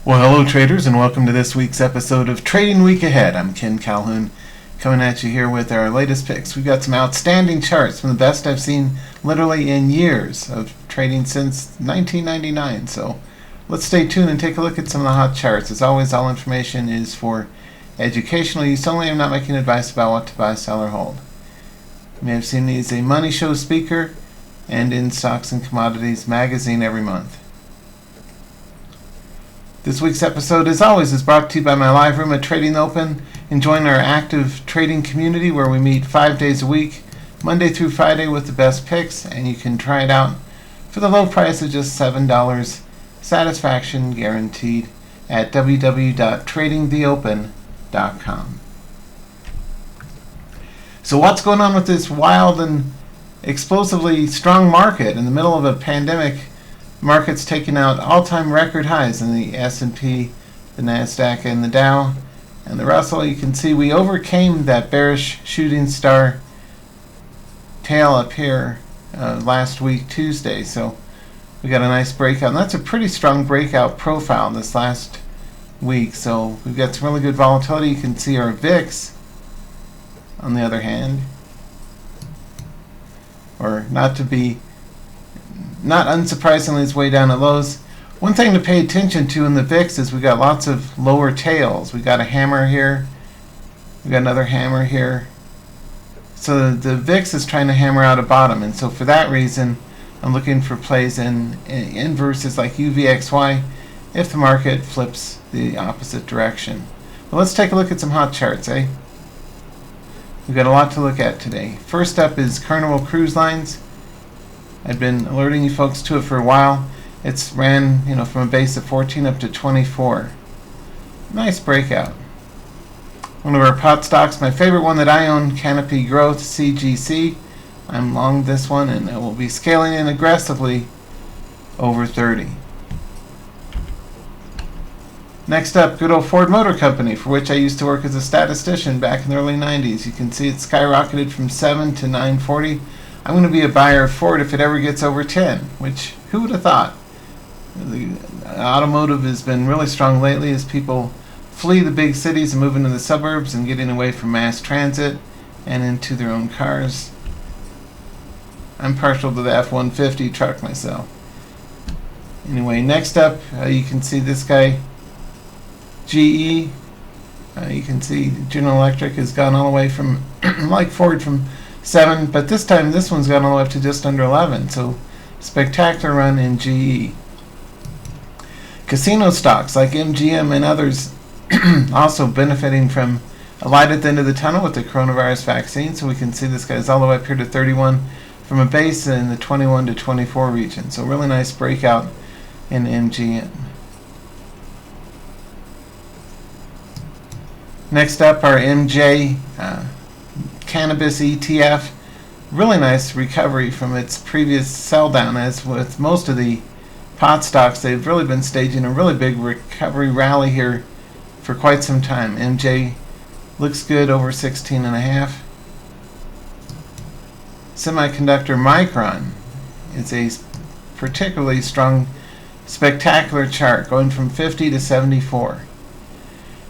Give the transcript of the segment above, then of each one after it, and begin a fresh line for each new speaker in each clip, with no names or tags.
Well, hello traders, and welcome to this week's episode of Trading Week Ahead. I'm Ken Calhoun, coming at you here with our latest picks. We've got some outstanding charts, some of the best I've seen literally in years of trading since 1999. So let's stay tuned and take a look at some of the hot charts. As always, all information is for educational use only. I'm not making advice about what to buy, sell, or hold. You may have seen me as a money show speaker and in Stocks and Commodities magazine every month. This week's episode, as always, is brought to you by my live room at Trading Open. Enjoying our active trading community where we meet 5 days a week, Monday through Friday, with the best picks, and you can try it out for the low price of just $7. Satisfaction guaranteed at www.tradingtheopen.com. So what's going on with this wild and explosively strong market in the middle of a pandemic? Markets taking out all-time record highs in the S&P, the Nasdaq, and the Dow. And the Russell, you can see we overcame that bearish shooting star tail up here last week, Tuesday. So we got a nice breakout. And that's a pretty strong breakout profile this last week. So we've got some really good volatility. You can see our VIX, on the other hand, or not unsurprisingly, it's way down at lows. One thing to pay attention to in the VIX is we got lots of lower tails. We got a hammer here. We got another hammer here. So the VIX is trying to hammer out a bottom, and so for that reason, I'm looking for plays in inverses like UVXY if the market flips the opposite direction. Well, let's take a look at some hot charts, eh? We've got a lot to look at today. First up is Carnival Cruise Lines. I've been alerting you folks to it for a while. It's ran, from a base of 14 up to 24. Nice breakout. One of our pot stocks, my favorite one that I own, Canopy Growth, CGC. I'm long this one, and it will be scaling in aggressively over 30. Next up, good old Ford Motor Company, for which I used to work as a statistician back in the early 90s. You can see it skyrocketed from 7 to 940. I'm going to be a buyer of Ford if it ever gets over 10, which who would have thought? The automotive has been really strong lately as people flee the big cities and move into the suburbs and getting away from mass transit and into their own cars. I'm partial to the F-150 truck myself. Anyway, next up, you can see this guy, GE. You can see General Electric has gone all the way from, like Ford, from 7, but this time this one's gone all the way up to just under 11. So spectacular run in GE. Casino stocks like MGM and others also benefiting from a light at the end of the tunnel with the coronavirus vaccine. So we can see this guy's all the way up here to 31 from a base in the 21 to 24 region. So really nice breakout in MGM. Next up, our MJ Cannabis ETF. Really nice recovery from its previous sell down. As with most of the pot stocks, they've really been staging a really big recovery rally here for quite some time. MJ looks good over 16.5. Semiconductor Micron is a particularly strong, spectacular chart going from 50 to 74.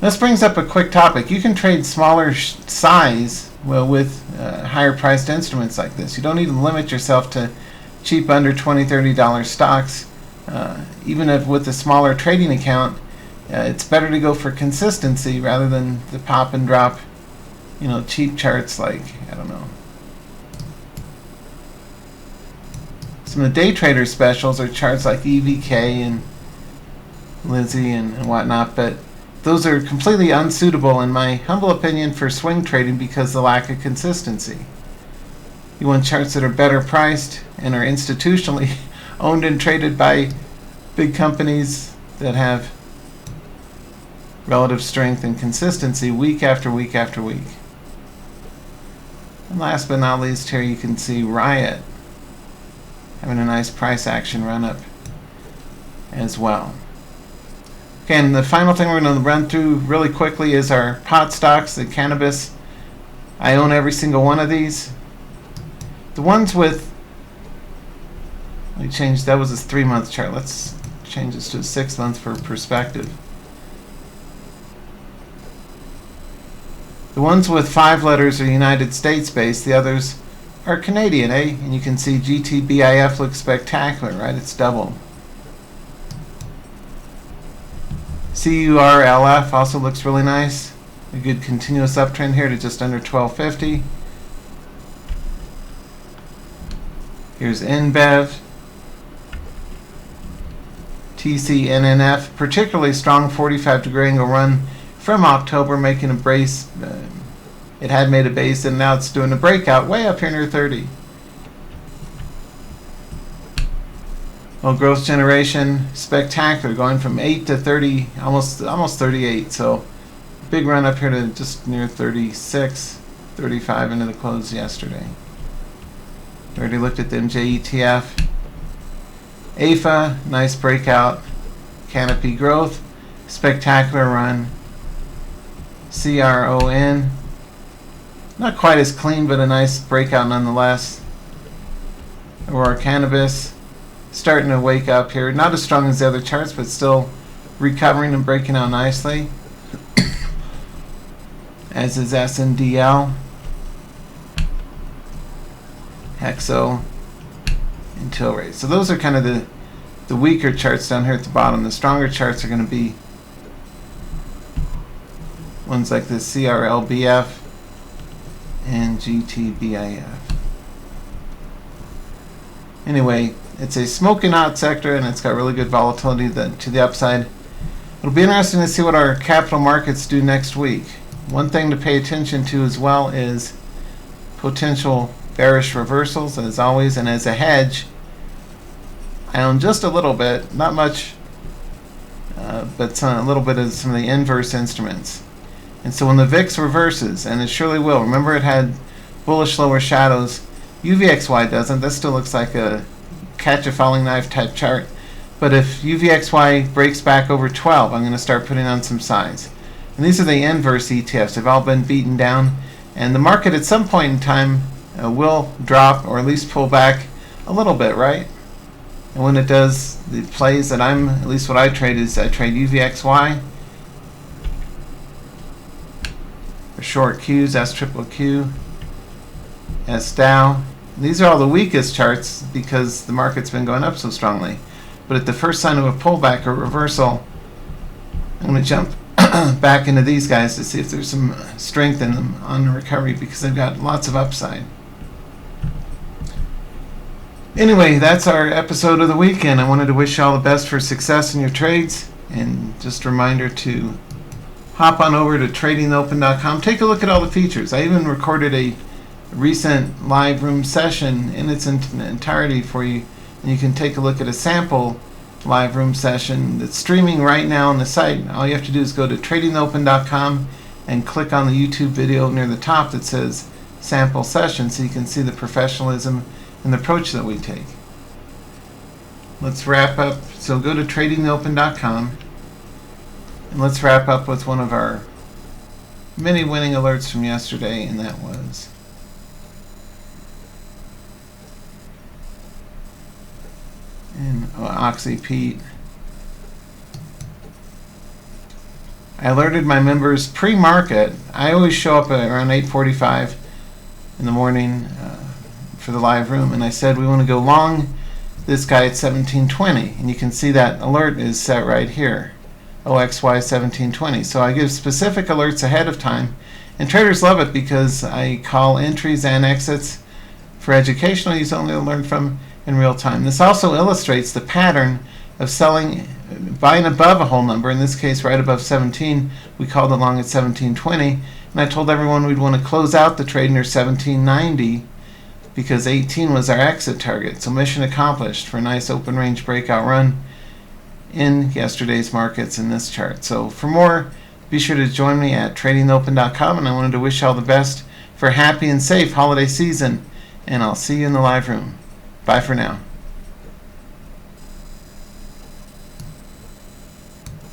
This brings up a quick topic. You can trade smaller size with higher priced instruments like this. You don't need to limit yourself to cheap under $20, $30 stocks. Even if with a smaller trading account, it's better to go for consistency rather than the pop and drop, cheap charts like, I don't know. Some of the day trader specials are charts like EVK and Lizzie and whatnot, but those are completely unsuitable, in my humble opinion, for swing trading because of the lack of consistency. You want charts that are better priced and are institutionally owned and traded by big companies that have relative strength and consistency week after week after week. And last but not least, here you can see Riot having a nice price action run up as well. Okay, and the final thing we're going to run through really quickly is our pot stocks, the Cannabis. I own every single one of these. The ones with, that was a 3-month chart. Let's change this to a 6 month for perspective. The ones with 5 letters are United States based, the others are Canadian, eh? And you can see GTBIF looks spectacular, right? It's doubled. CURLF also looks really nice. A good continuous uptrend here to just under 1250. Here's NBEV. TCNNF, particularly strong 45-degree angle run from October, making a brace. It had made a base and now it's doing a breakout way up here near 30. Well, growth generation, spectacular, going from 8 to 30, almost 38. So big run up here to just near 36, 35 into the close yesterday. We already looked at the MJ ETF. AFA, nice breakout. Canopy growth, spectacular run. CRON, not quite as clean, but a nice breakout nonetheless. Aurora Cannabis, starting to wake up here. Not as strong as the other charts, but still recovering and breaking out nicely. As is SNDL, Hexo, and Tilray. So those are kind of the weaker charts down here at the bottom. The stronger charts are going to be ones like the CRLBF and GTBIF. Anyway, it's a smoking hot sector and it's got really good volatility to the upside. It'll be interesting to see what our capital markets do next week. One thing to pay attention to as well is potential bearish reversals, as always, and as a hedge, I own just a little bit, not much, but a little bit of some of the inverse instruments. And so when the VIX reverses, and it surely will, remember it had bullish lower shadows, UVXY doesn't. That still looks like a catch a falling knife type chart. But if UVXY breaks back over 12, I'm going to start putting on some size. And these are the inverse ETFs. They've all been beaten down. And the market at some point in time will drop or at least pull back a little bit, right? And when it does, the plays that at least what I trade is I trade UVXY for short Qs, SQQQ, SDOW. These are all the weakest charts because the market's been going up so strongly. But at the first sign of a pullback or reversal, I'm going to jump back into these guys to see if there's some strength in them on the recovery because they've got lots of upside. Anyway, that's our episode of the weekend. I wanted to wish you all the best for success in your trades. And just a reminder to hop on over to tradingopen.com. Take a look at all the features. I even recorded a recent live room session in its entirety for you. And you can take a look at a sample live room session that's streaming right now on the site. All you have to do is go to tradingopen.com and click on the YouTube video near the top that says sample session so you can see the professionalism and the approach that we take. Let's wrap up. So go to tradingopen.com and let's wrap up with one of our many winning alerts from yesterday, and that was OxyPete. I alerted my members pre-market. I always show up at around 8:45 in the morning for the live room, and I said we want to go long this guy at 1720, and you can see that alert is set right here, OXY 1720. So I give specific alerts ahead of time, and traders love it because I call entries and exits for educational use only to learn from in real time. This also illustrates the pattern of buying above a whole number, in this case right above 17. We called it long at 1720, and I told everyone we'd want to close out the trade near 1790 because 18 was our exit target. So mission accomplished for a nice open range breakout run in yesterday's markets in this chart. So for more, be sure to join me at tradingopen.com, and I wanted to wish you all the best for a happy and safe holiday season, and I'll see you in the live room. Bye for now.